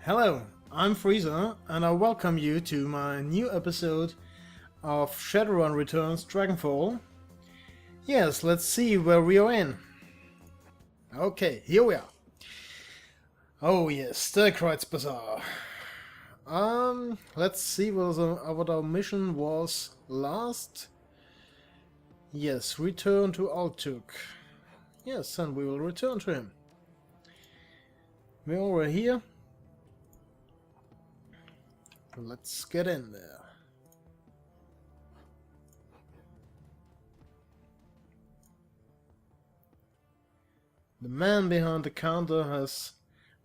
Hello, I'm Freezer, and I welcome you to my new episode of Shadowrun Returns Dragonfall. Yes, let's see where we are in. Okay, here we are. Oh yes, the Bazaar. Let's see what our mission was last. Yes, return to Altuk. Yes, and we will return to him. We're over here. Let's get in there. The man behind the counter has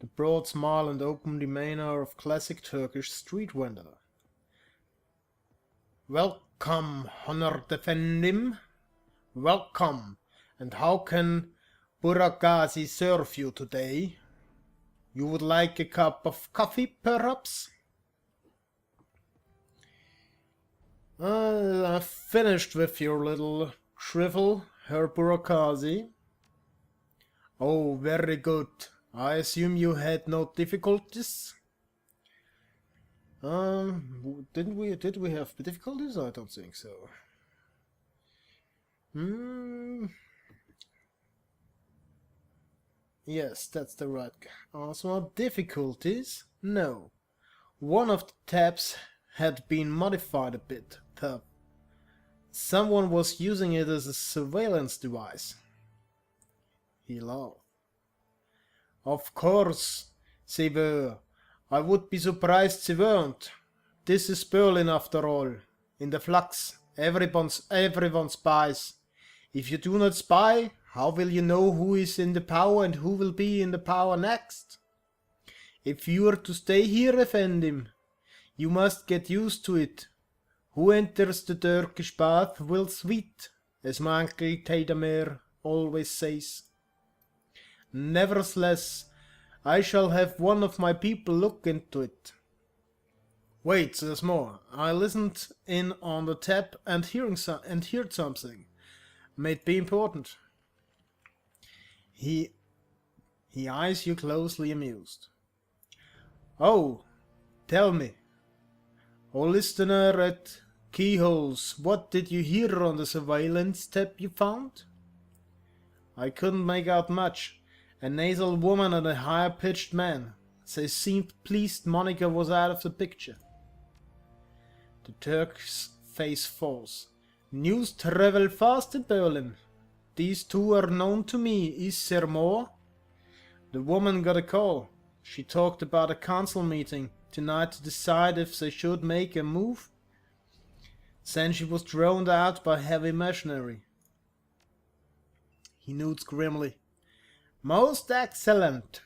the broad smile and open demeanor of classic Turkish street vendor. Welcome, honored efendim. Welcome. And how can Buragazi serve you today? You would like a cup of coffee, perhaps? I've finished with your little shrivel, Herr Burakazi. Oh, very good. I assume you had no difficulties? Did we have difficulties? I don't think so. Yes, that's the right guy. So difficulties? No. One of the tabs had been modified a bit. Someone was using it as a surveillance device. He laughed. Of course, they were. I would be surprised they weren't. This is Berlin after all. In the flux, everyone spies. If you do not spy, how will you know who is in the power and who will be in the power next? If you are to stay here, Effendim, you must get used to it. Who enters the Turkish bath will sweat, as my uncle Tadamer always says. Nevertheless, I shall have one of my people look into it. Wait, there's more. I listened in on the tap and heard something. May be important. He eyes you closely, amused. Oh, tell me. O listener at keyholes, what did you hear on the surveillance tape you found? I couldn't make out much. A nasal woman and a high-pitched man. They seemed pleased Monica was out of the picture. The Turk's face falls. News travel fast in Berlin. These two are known to me. Is there more? The woman got a call. She talked about a council meeting tonight to decide if they should make a move. Then she was drowned out by heavy machinery. He nods grimly. Most excellent.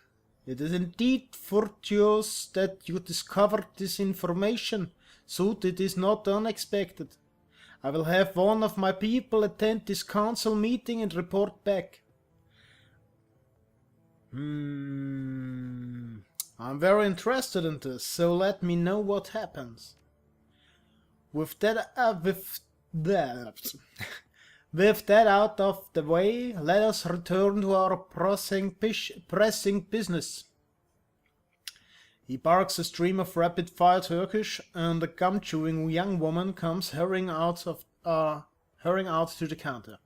It is indeed fortuitous that you discovered this information, so it is not unexpected. I will have one of my people attend this council meeting and report back. I'm very interested in this, so let me know what happens. With that out of the way, let us return to our pressing business. He barks a stream of rapid-fire Turkish, and a gum-chewing young woman comes hurrying out to the counter.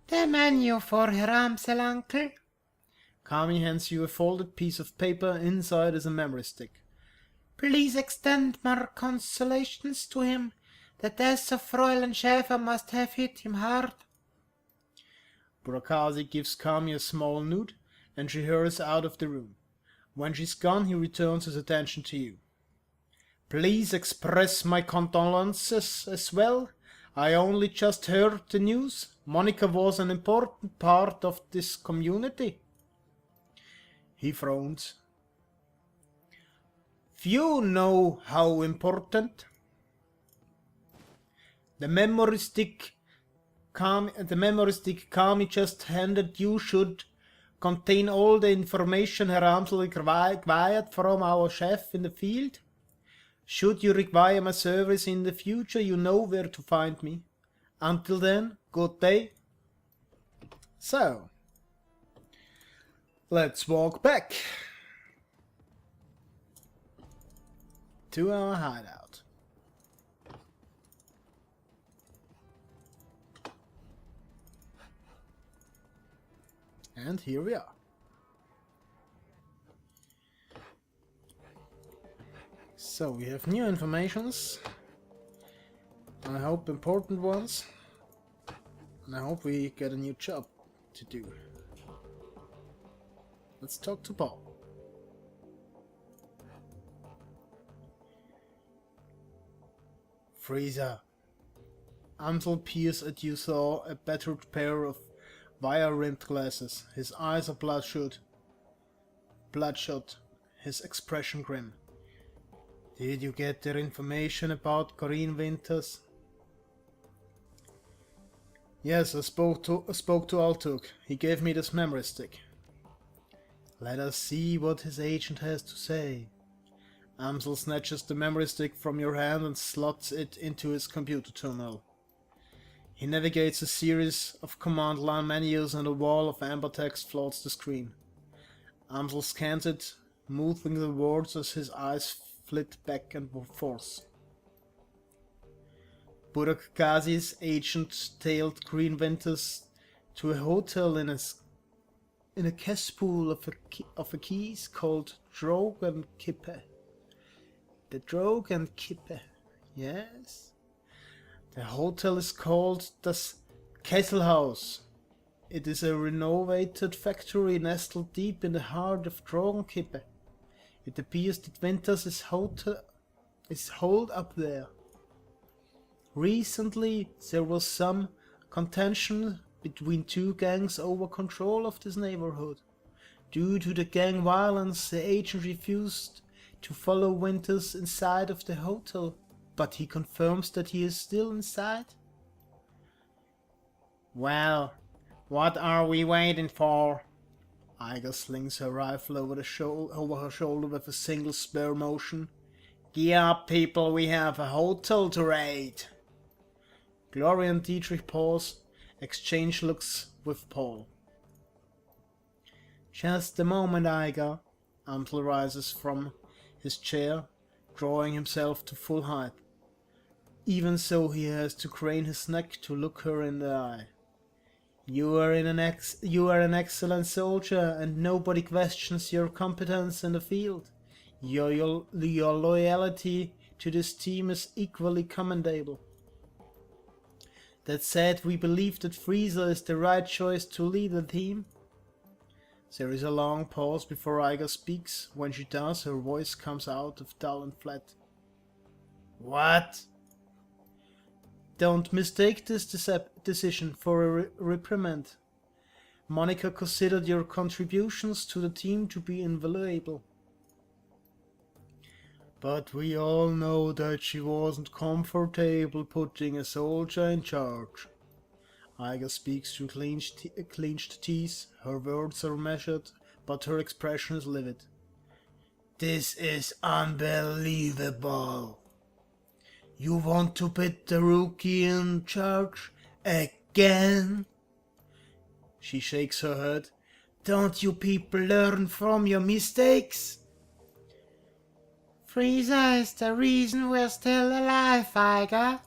The menu for Herr Amsel, uncle. Kami hands you a folded piece of paper. Inside is a memory stick. Please extend my consolations to him. The death of Fräulein Schäfer must have hit him hard. Burakazi gives Kami a small nod, and she hurries out of the room. When she's gone, he returns his attention to you. Please express my condolences as well. I only just heard the news. Monica was an important part of this community. He frowns. Few know how important. The memory stick Kami just handed you should contain all the information Herr Amsel required from our chef in the field. Should you require my service in the future, you know where to find me. Until then, good day. So, let's walk back. to our hideout. And here we are. So we have new informations. I hope important ones. And I hope we get a new job to do. Let's talk to Paul. Freezer. Amsel peers at you saw a battered pair of wire-rimmed glasses. His eyes are bloodshot, his expression grim. Did you get their information about Green Winters? Yes, I spoke to Altuk. He gave me this memory stick. Let us see what his agent has to say. Amsel snatches the memory stick from your hand and slots it into his computer terminal. He navigates a series of command line menus and a wall of amber text floods the screen. Amsel scans it, moving the words as his eyes flit back and forth. Burak Ghazi's agent tailed Green Winters to a hotel in a cesspool of a keys called Drogenkippe. The Drogenkippe, yes. The hotel is called das Kesselhaus. It is a renovated factory nestled deep in the heart of Drogenkippe. It appears that Winters is holed up there. Recently, there was some contention between two gangs over control of this neighborhood. Due to the gang violence, the agent refused to follow Winters inside of the hotel, but he confirms that he is still inside. Well, what are we waiting for? Iga slings her rifle over her shoulder with a single spare motion. Gear up, people, we have a hotel to raid. Gloria and Dietrich pause, exchange looks with Paul. Just a moment, Iga. Amsel rises from his chair, drawing himself to full height. Even so, he has to crane his neck to look her in the eye. You are an excellent soldier, and nobody questions your competence in the field. Your loyalty to this team is equally commendable. That said, we believe that Freezer is the right choice to lead the team. There is a long pause before Iga speaks. When she does, her voice comes out of dull and flat. What? Don't mistake this decision for a reprimand. Monica considered your contributions to the team to be invaluable. But we all know that she wasn't comfortable putting a soldier in charge. Iga speaks through clenched teeth. Her words are measured, but her expression is livid. This is unbelievable. You want to put the rookie in charge again? She shakes her head. Don't you people learn from your mistakes? Freezer is the reason we're still alive, Iga.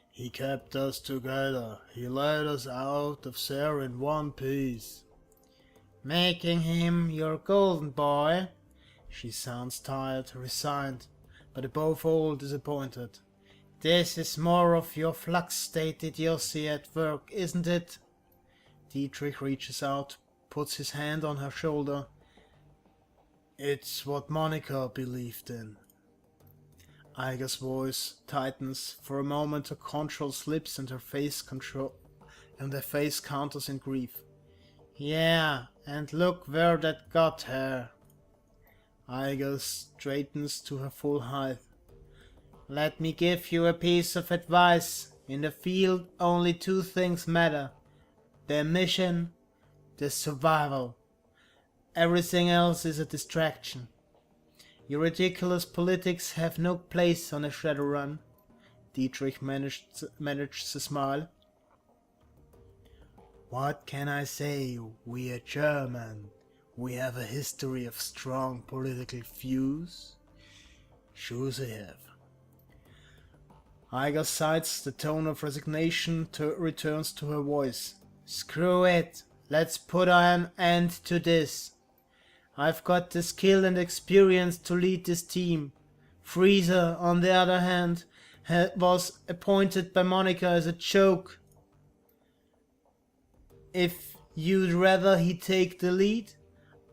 He kept us together. He led us out of there in one piece. Making him your golden boy? She sounds tired, resigned, but above all disappointed. This is more of your flux-state idiocy at work, isn't it? Dietrich reaches out, puts his hand on her shoulder. It's what Monica believed in. Iga's voice tightens. For a moment her control slips and her face counters in grief. Yeah, and look where that got her. Iga straightens to her full height. Let me give you a piece of advice. In the field, only two things matter. The mission, the survival. Everything else is a distraction. Your ridiculous politics have no place on a Shadowrun. Dietrich managed to smile. What can I say? We are German. We have a history of strong political views. Sure they have. Iga sighs, the tone of resignation returns to her voice. Screw it. Let's put an end to this. I've got the skill and experience to lead this team. Freezer, on the other hand, was appointed by Monica as a joke. If you'd rather he take the lead,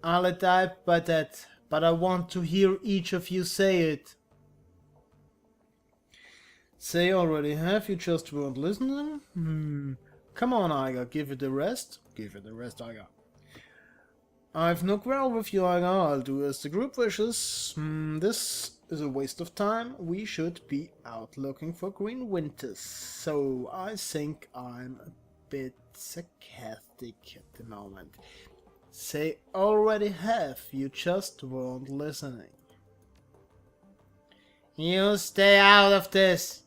I'll adapt by that, but I want to hear each of you say it. Say already have, you just weren't listening? Come on, Iga, give it a rest. Give it a rest, Iga. I've no quarrel with you, Iga. I'll do as the group wishes. This is a waste of time. We should be out looking for green winters. So I think I'm a bit sarcastic at the moment. Say already have, you just weren't listening. You stay out of this.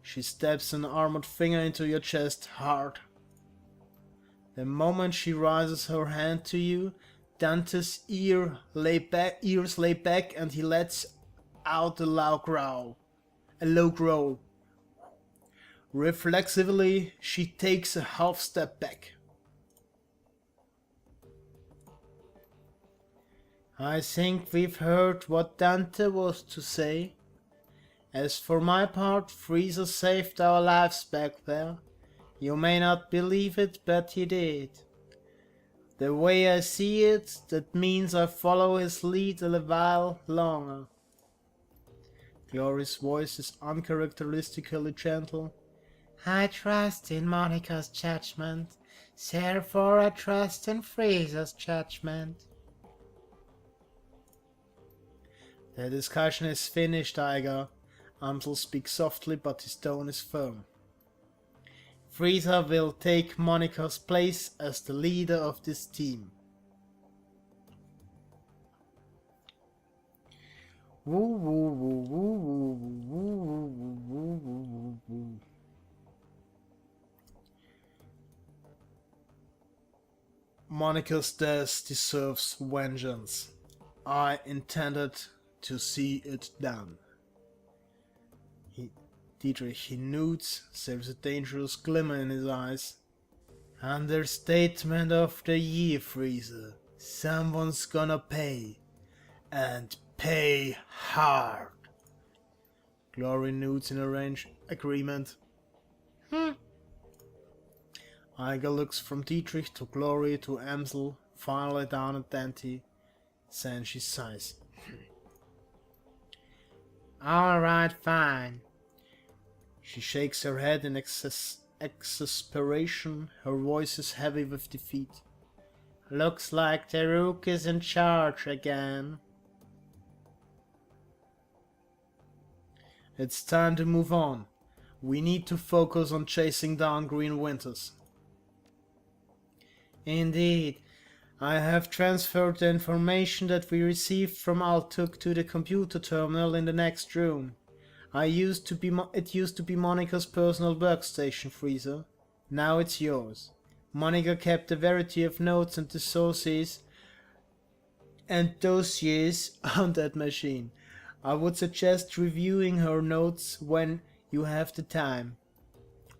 She stabs an armored finger into your chest hard. The moment she raises her hand to you, Dante's ears lay back and he lets out a low growl. Reflexively, she takes a half step back. I think we've heard what Dante was to say. As for my part, Freezer saved our lives back there. You may not believe it, but he did. The way I see it, that means I follow his lead a while longer. Glory's voice is uncharacteristically gentle. I trust in Monica's judgment, therefore I trust in Freezer's judgment. The discussion is finished, Iga. Amsel speaks softly, but his tone is firm. Freezer will take Monica's place as the leader of this team. Monica's death deserves vengeance. I intended to see it done. Dietrich nods, there's a dangerous glimmer in his eyes. Understatement of the year, Freezer. Someone's gonna pay. And pay hard. Glory nods in agreement. Iga looks from Dietrich to Glory to Amsel, finally down at Dante. Then she sighs. Alright, fine. She shakes her head in exasperation. Her voice is heavy with defeat. Looks like the Rook is in charge again. It's time to move on. We need to focus on chasing down Green Winters. Indeed. I have transferred the information that we received from Altuk to the computer terminal in the next room. It used to be Monica's personal workstation, Freezer. Now it's yours. Monica kept a variety of notes and dossiers on that machine. I would suggest reviewing her notes when you have the time.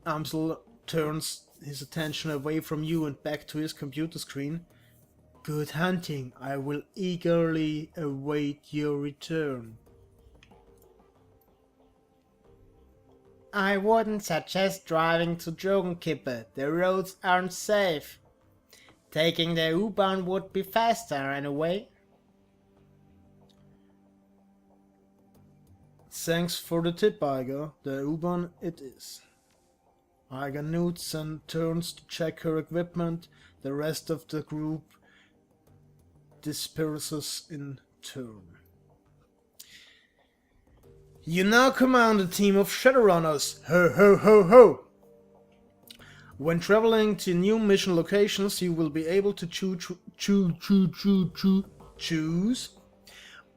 Amsel turns his attention away from you and back to his computer screen. Good hunting. I will eagerly await your return. I wouldn't suggest driving to Drogenkippe. The roads aren't safe. Taking the U-Bahn would be faster anyway. Thanks for the tip, Iga. The U-Bahn it is. Iga nods and turns to check her equipment. The rest of the group disperses in turn. You now command a team of Shadowrunners. Ho ho ho ho! When traveling to new mission locations, you will be able to choose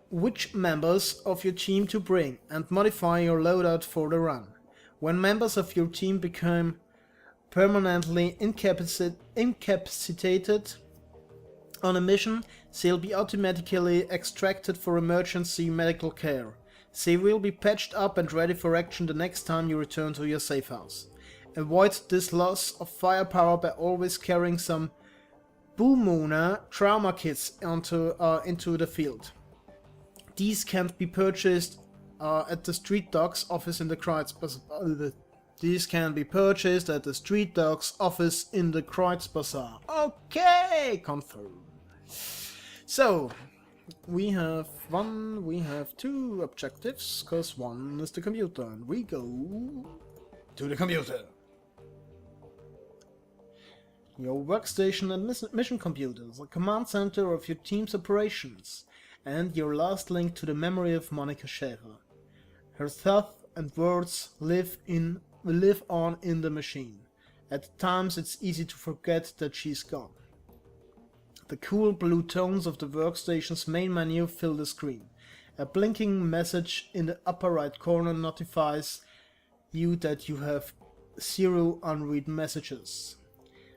which members of your team to bring and modify your loadout for the run. When members of your team become permanently incapacitated on a mission, they'll be automatically extracted for emergency medical care. They will be patched up and ready for action the next time you return to your safe house. Avoid this loss of firepower by always carrying some Boomona trauma kits into the field. These can't be purchased at the Street Dogs office in the Kreuzbazaar. These can be purchased at the Street Dogs office in the Kreuzbazaar. Okay, confirm. So, we have two objectives, cause one is the computer, and we go to the computer. Your workstation and mission computer, the command center of your team's operations, and your last link to the memory of Monica Schäfer. Her thoughts and words live on in the machine. At times it's easy to forget that she's gone. The cool blue tones of the workstation's main menu fill the screen. A blinking message in the upper right corner notifies you that you have 0 unread messages.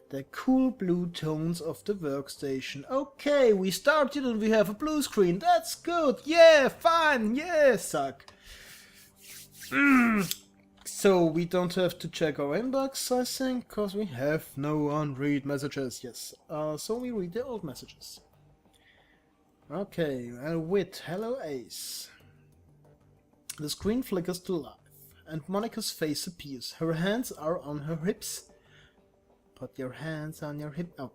The cool blue tones of the workstation. Okay, we started and we have a blue screen. That's good. Yeah, fine. Yeah, suck. So we don't have to check our inbox, I think, because we have no unread messages. Yes. So we read the old messages. Okay, with hello Ace. The screen flickers to life, and Monica's face appears. Her hands are on her hips. Put your hands on your hip. Oh.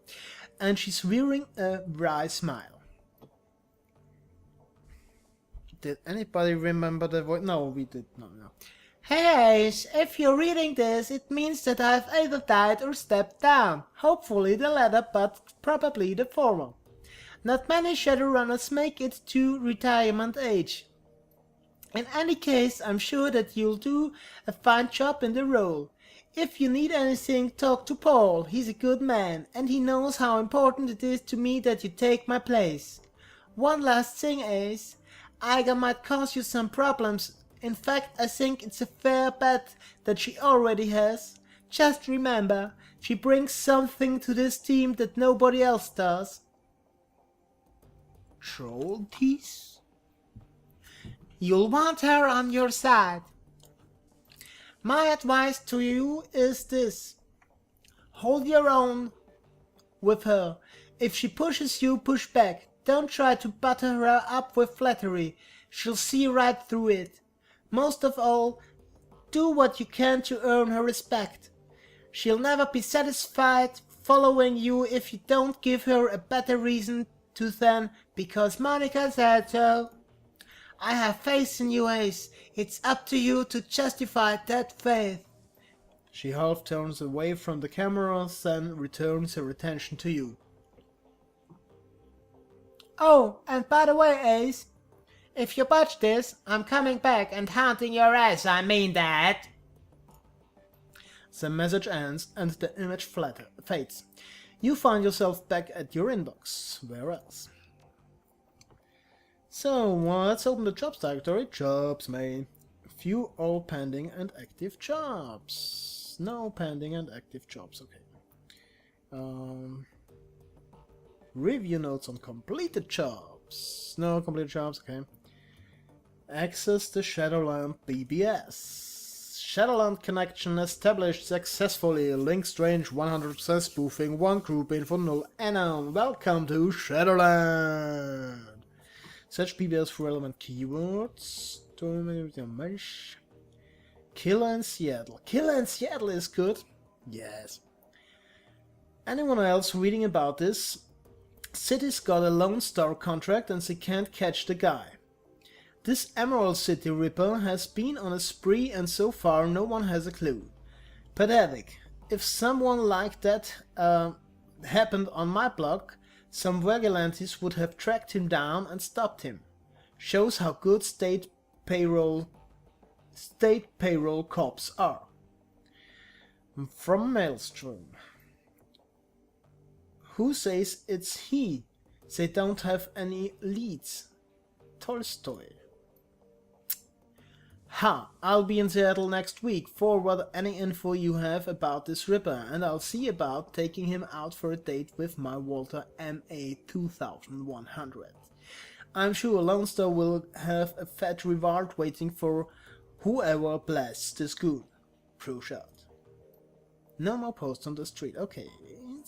And she's wearing a wry smile. Did anybody remember the voice? No, we did not. No. Hey Ace, if you're reading this, it means that I've either died or stepped down. Hopefully the latter, but probably the former. Not many Shadowrunners make it to retirement age. In any case, I'm sure that you'll do a fine job in the role. If you need anything, talk to Paul. He's a good man, and he knows how important it is to me that you take my place. One last thing, Ace. Iga might cause you some problems. In fact, I think it's a fair bet that she already has. Just remember, she brings something to this team that nobody else does. Troll teeth? You'll want her on your side. My advice to you is this. Hold your own with her. If she pushes you, push back. Don't try to butter her up with flattery. She'll see right through it. Most of all, do what you can to earn her respect. She'll never be satisfied following you if you don't give her a better reason to than because Monica said so. I have faith in you, Ace. It's up to you to justify that faith. She half turns away from the camera, then returns her attention to you. Oh, and by the way, Ace, if you botch this, I'm coming back and haunting your ass, I mean that. The message ends and the image fades. You find yourself back at your inbox. Where else? So, let's open the jobs directory. Jobs main. View all pending and active jobs. No pending and active jobs. Okay. Review notes on completed jobs. No completed jobs. Okay. Access the Shadowrun BBS. Shadowrun connection established successfully. Link strange 100% spoofing. One group info null anon. Welcome to Shadowrun. Search BBS for relevant keywords. Killer in Seattle. Killer in Seattle is good. Yes. Anyone else reading about this? City's got a Lone Star contract and they can't catch the guy. This Emerald City Ripper has been on a spree and so far no one has a clue. Pathetic. If someone like that happened on my block, some vigilantes would have tracked him down and stopped him. Shows how good state payroll cops are. From Maelstrom. Who says it's he? They don't have any leads. Tolstoy. Ha! I'll be in Seattle next week. Forward any info you have about this Ripper, and I'll see about taking him out for a date with my Walter MA 2100. I'm sure Lone Star will have a fat reward waiting for whoever blasts the school. True shot. No more posts on the street. Okay,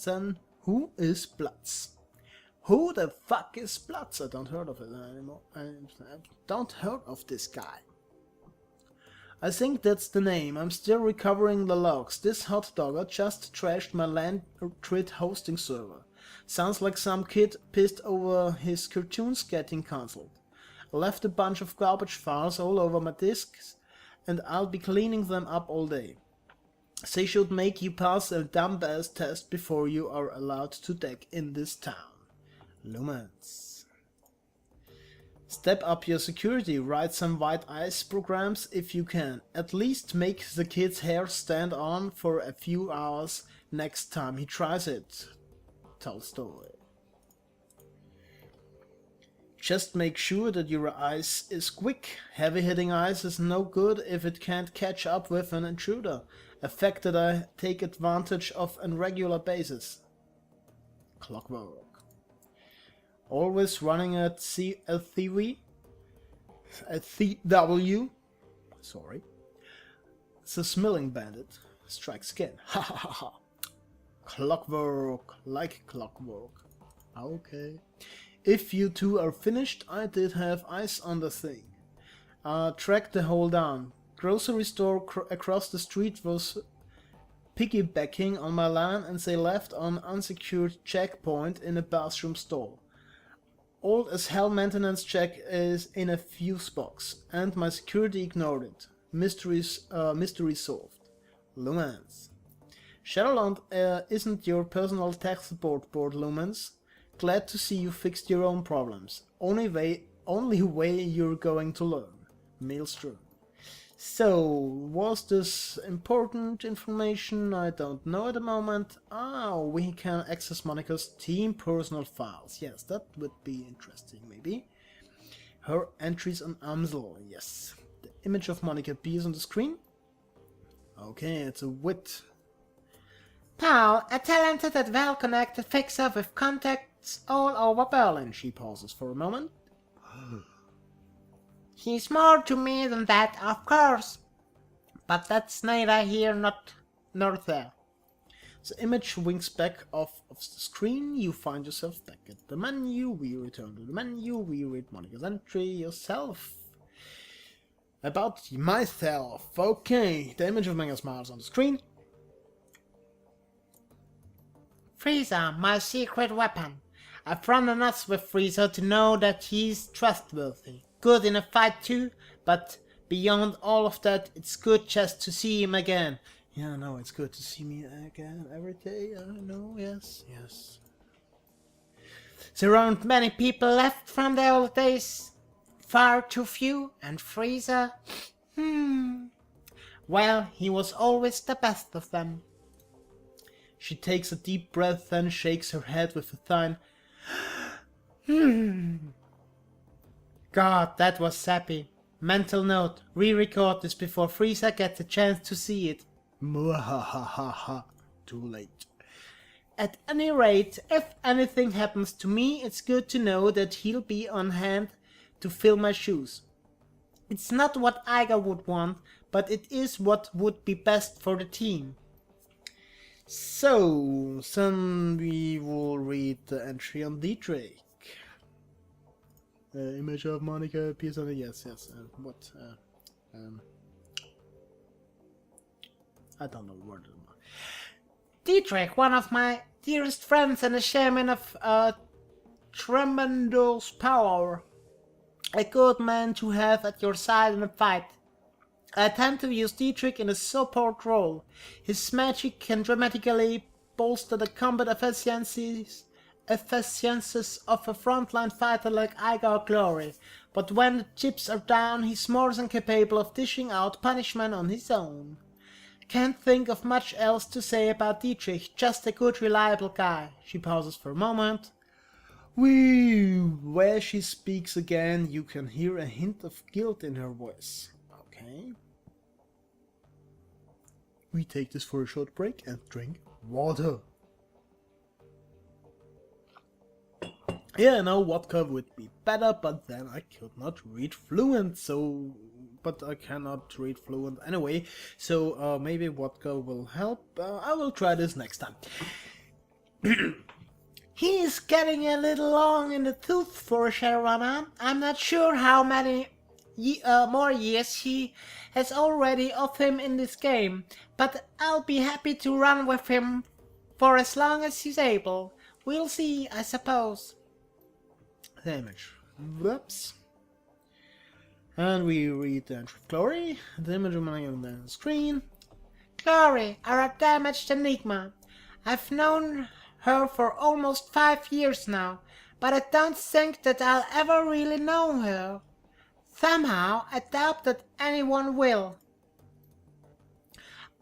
then who is Bloods? Who the fuck is Bloods? I don't heard of it anymore. I don't heard of this guy. I think that's the name. I'm still recovering the logs. This hot dogger just trashed my Landgrid hosting server. Sounds like some kid pissed over his cartoons getting cancelled. I left a bunch of garbage files all over my disks, and I'll be cleaning them up all day. They should make you pass a dumbass test before you are allowed to deck in this town. Lumens. Step up your security, write some white ice programs if you can. At least make the kid's hair stand on for a few hours next time he tries it. Tolstoy. Just make sure that your ice is quick. Heavy hitting ice is no good if it can't catch up with an intruder, a fact that I take advantage of on a regular basis. Clockwork. Always running at CW. Sorry. The Smiling Bandit. Strikes again. Ha ha ha ha. Clockwork. Like clockwork. Okay. If you two are finished, I did have eyes on the thing. Track the hole down. Grocery store across the street was piggybacking on my LAN and they left an unsecured checkpoint in a bathroom stall. Old as hell maintenance check is in a fuse box, and my security ignored it. Mystery solved. Lumens. Shadowrun isn't your personal tech support board, Lumens. Glad to see you fixed your own problems. Only way you're going to learn. Maelstrom. So, was this important information? I don't know at the moment. We can access Monica's team personal files. Yes, that would be interesting, maybe. Her entries on Amsel, yes. The image of Monica appears on the screen. Okay, it's a wit. Paul, a talented and well-connected fixer with contacts all over Berlin. She pauses for a moment. He's more to me than that, of course. But that's neither here nor there. The image winks back off of the screen. You find yourself back at the menu. We return to the menu. We read Monica's entry yourself. About myself. Okay, the image of Mega smiles on the screen. Freezer, my secret weapon. I've run the nuts with Freezer to know that he's trustworthy. Good in a fight too, but beyond all of that, it's good just to see him again. Yeah, no, it's good to see me again every day. I know, yes. There aren't many people left from the old days. Far too few, and Freezer, well, he was always the best of them. She takes a deep breath, then shakes her head with a sigh. God, that was sappy. Mental note, re-record this before Freezer gets a chance to see it. Mwahahaha. Too late. At any rate, if anything happens to me, it's good to know that he'll be on hand to fill my shoes. It's not what Iga would want, but it is what would be best for the team. So, then we will read the entry on Dietrich. Image of Monica appears on the yes. I don't know where to. Dietrich, one of my dearest friends and a shaman of tremendous power. A good man to have at your side in a fight. I tend to use Dietrich in a support role. His magic can dramatically bolster the combat efficiencies of a frontline fighter like Iga or Glory, but when the chips are down, he's more than capable of dishing out punishment on his own. Can't think of much else to say about Dietrich, just a good, reliable guy. She pauses for a moment. Where she speaks again, you can hear a hint of guilt in her voice. Okay. We take this for a short break and drink water. Yeah, no, vodka would be better, but then I could not read fluent, but I cannot read fluent anyway, so maybe vodka will help. I will try this next time. He is getting a little long in the tooth for a Shadowrunner. I'm not sure how many more years he has already of him in this game, but I'll be happy to run with him for as long as he's able. We'll see, I suppose. The image. Whoops. And we read the entry of Glory. The image remaining on the screen. Glory, our damaged enigma. I've known her for almost 5 years now, but I don't think that I'll ever really know her. Somehow, I doubt that anyone will.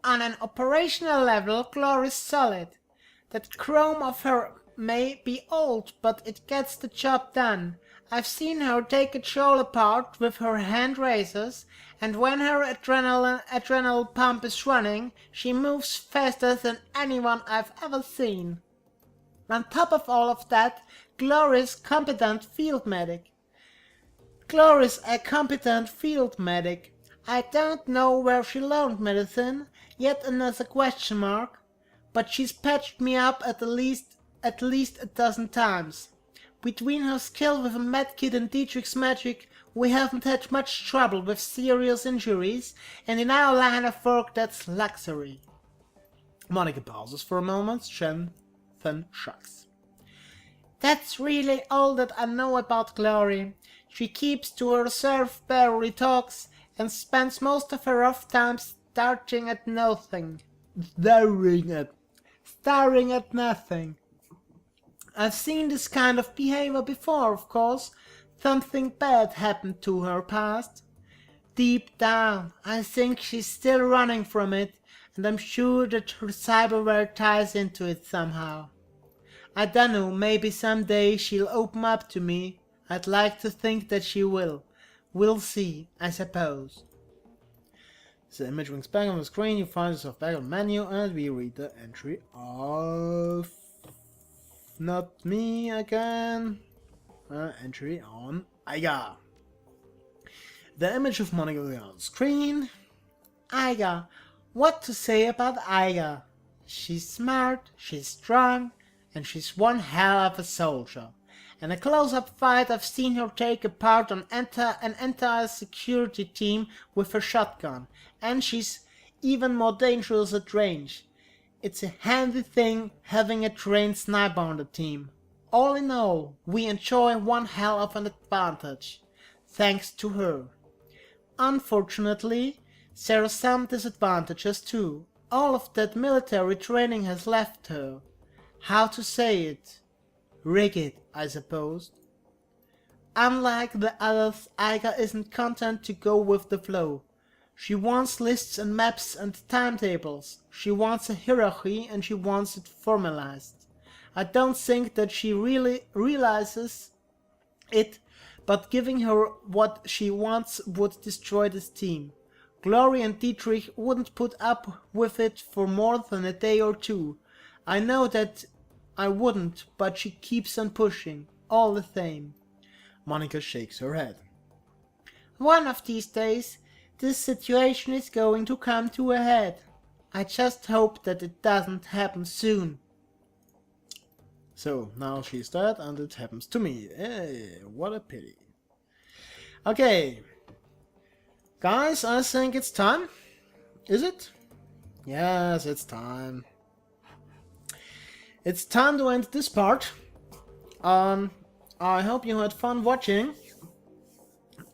On an operational level, Glory's solid. That chrome of her may be old, but it gets the job done. I've seen her take a troll apart with her hand razors, and when her adrenal pump is running, she moves faster than anyone I've ever seen. On top of all of that, Glory's competent field medic. Glory's a competent field medic. I don't know where she learned medicine, yet another question mark, but she's patched me up at least a dozen times. Between her skill with a medkit and Dietrich's magic, we haven't had much trouble with serious injuries, and in our line of work that's luxury. Monica pauses for a moment, then shrugs. That's really all that I know about Glory. She keeps to herself, barely talks, and spends most of her off time staring at nothing. Staring at nothing. I've seen this kind of behavior before, of course. Something bad happened to her past. Deep down, I think she's still running from it, and I'm sure that her cyberware ties into it somehow. I dunno, maybe someday she'll open up to me. I'd like to think that she will. We'll see, I suppose. The image brings back on the screen, you find yourself back on the menu, and we read the entry of... not me again. Entry on Aiga. The image of Monica on the screen. Aiga. What to say about Aiga? She's smart, she's strong, and she's one hell of a soldier. In a close-up fight, I've seen her take apart an entire security team with her shotgun, and she's even more dangerous at range. It's a handy thing having a trained sniper on the team. All in all, we enjoy one hell of an advantage, thanks to her. Unfortunately, there are some disadvantages too. All of that military training has left her. How to say it? Rigid, I suppose. Unlike the others, Aiga isn't content to go with the flow. She wants lists and maps and timetables. She wants a hierarchy and she wants it formalized. I don't think that she really realizes it, but giving her what she wants would destroy this team. Glory and Dietrich wouldn't put up with it for more than a day or two. I know that I wouldn't, but she keeps on pushing, all the same. Monica shakes her head. One of these days, this situation is going to come to a head. I just hope that it doesn't happen soon. So, now she's dead and it happens to me. What a pity. Okay. Guys, I think it's time. Is it? Yes, it's time. It's time to end this part. I hope you had fun watching.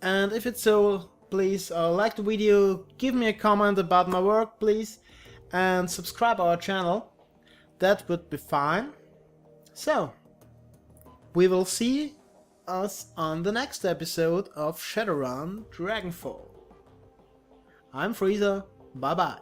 And if it's so, please like the video, give me a comment about my work, please. And subscribe our channel. That would be fine. So, we will see us on the next episode of Shadowrun Dragonfall. I'm Freezer. Bye bye.